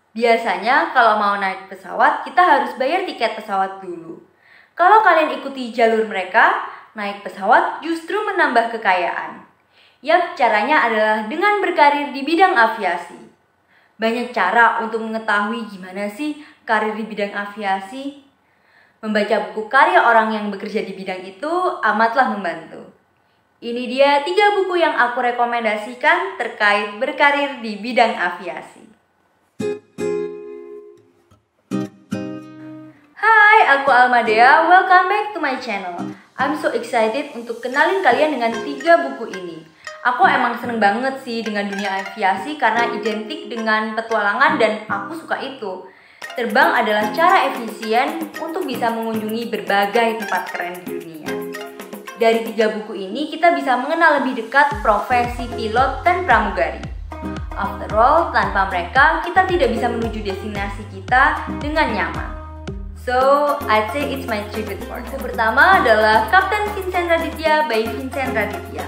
Biasanya kalau mau naik pesawat, kita harus bayar tiket pesawat dulu. Kalau kalian ikuti jalur mereka, naik pesawat justru menambah kekayaan. Yap, caranya adalah dengan berkarir di bidang aviasi. Banyak cara untuk mengetahui gimana sih karir di bidang aviasi. Membaca buku karya orang yang bekerja di bidang itu amatlah membantu. Ini dia 3 buku yang aku rekomendasikan terkait berkarir di bidang aviasi. Hai, aku Almadea. Welcome back to my channel. I'm so excited untuk kenalin kalian dengan 3 buku ini. Aku emang seneng banget sih dengan dunia aviasi karena identik dengan petualangan dan aku suka itu. Terbang adalah cara efisien untuk bisa mengunjungi berbagai tempat keren di dunia. Dari 3 buku ini kita bisa mengenal lebih dekat profesi pilot dan pramugari. After all, tanpa mereka kita tidak bisa menuju destinasi kita dengan nyaman. So, I'd say it's my tribute for them. Pertama adalah Kapten Vincent Raditya by Vincent Raditya.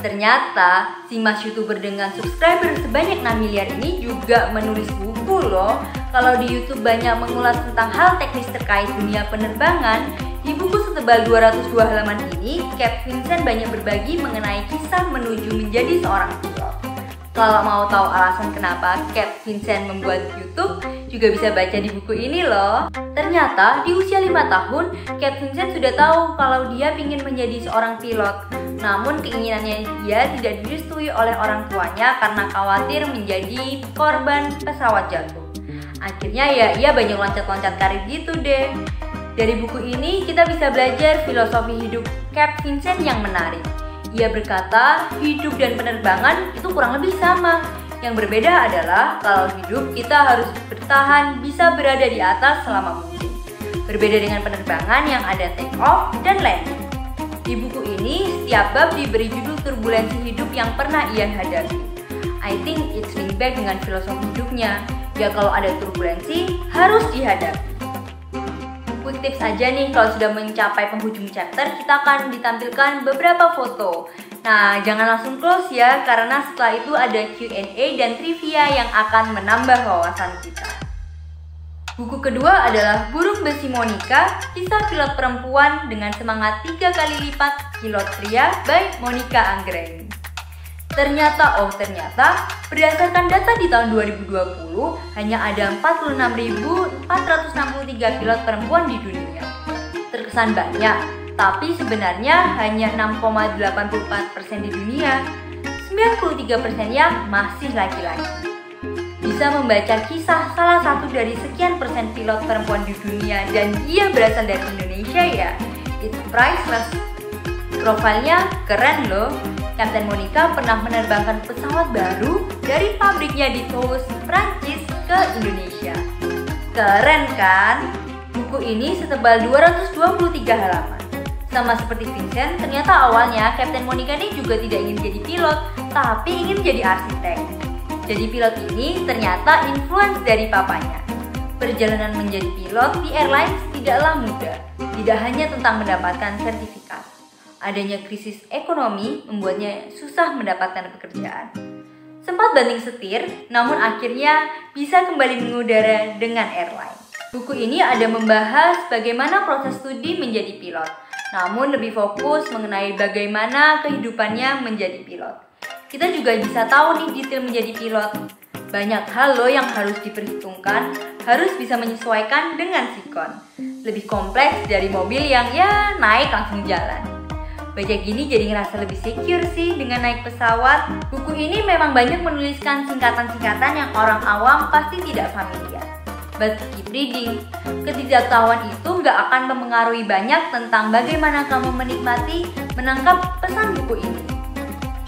Ternyata si mas YouTuber dengan subscriber sebanyak 6 miliar ini juga menulis buku loh. Kalau di YouTube banyak mengulas tentang hal teknis terkait dunia penerbangan, di buku setebal 202 halaman ini, Cap Vincent banyak berbagi mengenai kisah menuju menjadi seorang pilot. Kalau mau tahu alasan kenapa Cap Vincent membuat YouTube, juga bisa baca di buku ini loh. Ternyata di usia 5 tahun, Cap Vincent sudah tahu kalau dia ingin menjadi seorang pilot. Namun keinginannya dia tidak direstui oleh orang tuanya karena khawatir menjadi korban pesawat jatuh. Akhirnya ya ia banyak loncat-loncat karir gitu deh. Dari buku ini kita bisa belajar filosofi hidup Cap Vincent yang menarik. Ia berkata hidup dan penerbangan itu kurang lebih sama. Yang berbeda adalah kalau hidup kita harus bertahan bisa berada di atas selama mungkin. Berbeda dengan penerbangan yang ada take off dan landing. Di buku ini, setiap bab diberi judul turbulensi hidup yang pernah ia hadapi. I think it's linked back dengan filosofi hidupnya. Ya kalau ada turbulensi, harus dihadapi. Quick tips aja nih, kalau sudah mencapai penghujung chapter, kita akan ditampilkan beberapa foto. Nah, jangan langsung close ya, karena setelah itu ada Q&A dan trivia yang akan menambah wawasan kita. Buku kedua adalah Burung Besi Monica, kisah pilot perempuan dengan semangat 3 kali lipat pilot pria by Monica Anggraini. Ternyata, berdasarkan data di tahun 2020, hanya ada 46.463 pilot perempuan di dunia. Terkesan banyak, tapi sebenarnya hanya 6,84% di dunia. 93%-nya masih laki-laki. Bisa membaca kisah salah satu dari sekian persen pilot perempuan di dunia dan dia berasal dari Indonesia ya, it's priceless. Profilnya keren loh. Kapten Monica pernah menerbangkan pesawat baru dari pabriknya di Toulouse, Prancis ke Indonesia. Keren kan? Buku ini setebal 223 halaman. Sama seperti Vincent, ternyata awalnya Kapten Monica ini juga tidak ingin jadi pilot, tapi ingin jadi arsitek. Jadi pilot ini ternyata influence dari papanya. Perjalanan menjadi pilot di airlines tidaklah mudah. Tidak hanya tentang mendapatkan sertifikat. Adanya krisis ekonomi membuatnya susah mendapatkan pekerjaan. Sempat banting setir, namun akhirnya bisa kembali mengudara dengan airline. Buku ini ada membahas bagaimana proses studi menjadi pilot, namun lebih fokus mengenai bagaimana kehidupannya menjadi pilot. Kita juga bisa tahu nih detail menjadi pilot. Banyak hal loh yang harus diperhitungkan, harus bisa menyesuaikan dengan sikon. Lebih kompleks dari mobil yang ya naik langsung jalan. Baca gini jadi ngerasa lebih secure sih dengan naik pesawat. Buku ini memang banyak menuliskan singkatan-singkatan yang orang awam pasti tidak familiar. But keep reading. Ketidaktahuan itu nggak akan mempengaruhi banyak tentang bagaimana kamu menikmati menangkap pesan buku ini.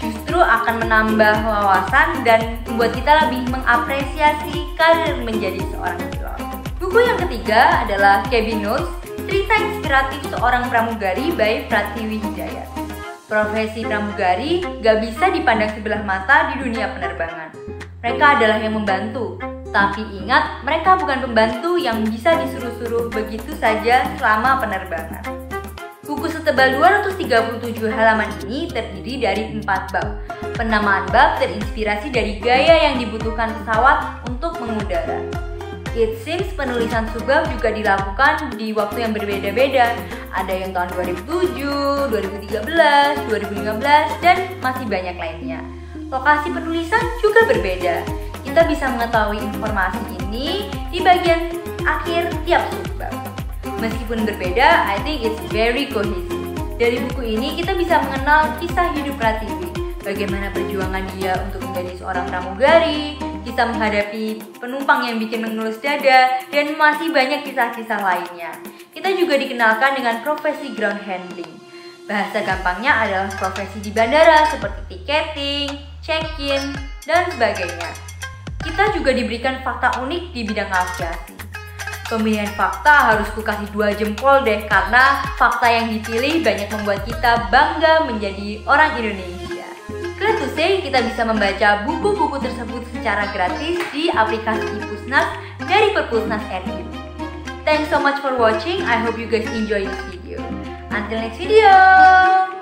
Justru akan menambah wawasan dan membuat kita lebih mengapresiasi karir menjadi seorang pilot. Buku yang ketiga adalah Cabin Notes, cerita inspiratif seorang pramugari by Pratiwi Hidayat. Profesi pramugari gak bisa dipandang sebelah mata di dunia penerbangan. Mereka adalah yang membantu, tapi ingat mereka bukan pembantu yang bisa disuruh-suruh begitu saja selama penerbangan. Buku setebal 237 halaman ini terdiri dari 4 bab. Penamaan bab terinspirasi dari gaya yang dibutuhkan pesawat untuk mengudara. It seems penulisan subbab juga dilakukan di waktu yang berbeda-beda. Ada yang tahun 2007, 2013, 2015, dan masih banyak lainnya. Lokasi penulisan juga berbeda. Kita bisa mengetahui informasi ini di bagian akhir tiap subbab. Meskipun berbeda, I think it's very cohesive. Dari buku ini kita bisa mengenal kisah hidup Pratiwi, bagaimana perjuangan dia untuk menjadi seorang pramugari, kisah menghadapi penumpang yang bikin mengelus dada, dan masih banyak kisah-kisah lainnya. Kita juga dikenalkan dengan profesi ground handling. Bahasa gampangnya adalah profesi di bandara seperti tiketing, check-in, dan sebagainya. Kita juga diberikan fakta unik di bidang aviasi. Pemilihan fakta harus kukasih 2 jempol deh, karena fakta yang dipilih banyak membuat kita bangga menjadi orang Indonesia. Glad to say, kita bisa membaca buku-buku tersebut secara gratis di aplikasi Pusnas dari Perpusnas RI. Thanks so much for watching. I hope you guys enjoy this video. Until next video.